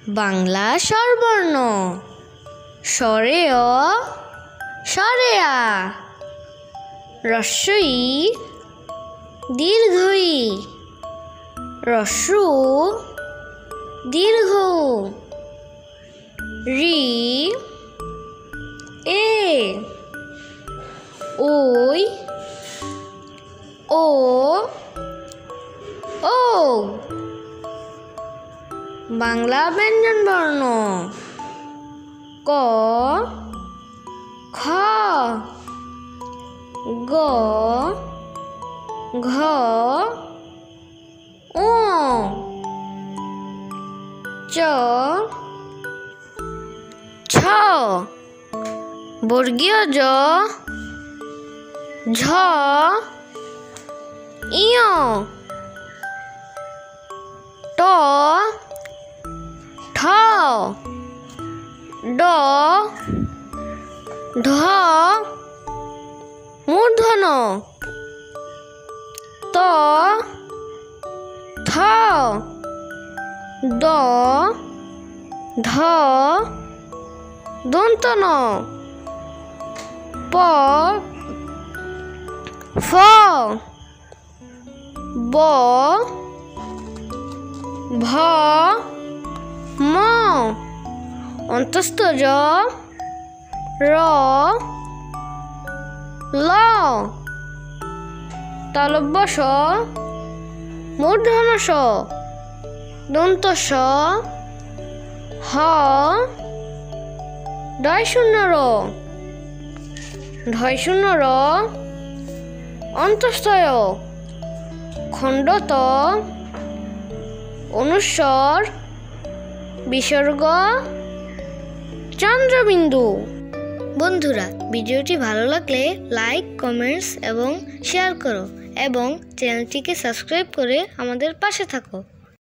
বাংলা স্বরবর্ণ স্বরে অ স্বরে আ হ্রস্ব ই দীর্ঘ ই হ্রস্ব উ দীর্ঘ উ রি এ ওই ও ও বাংলা ব্যঞ্জন বর্ণ ক খ গ ঘ ঙ চ ছ বর্গীয় জ ঝ ইয় ট ঠ ড ঢ মূর্ধন্য ত থ দ ধ দন্ত ন প ফ ব ভ ম অন্তস্থ জ র ল তালব্য স মূর্ধন্য স দন্ত স হ ঢয় শূন্য র ঢয় শূন্য র অন্তস্থয় খণ্ডত অনুস্বর বিসর্গ চন্দ্রবিন্দু। বন্ধুরা, ভিডিওটি ভালো লাগলে লাইক, কমেন্টস এবং শেয়ার করো এবং চ্যানেলটিকে সাবস্ক্রাইব করে আমাদের পাশে থাকো।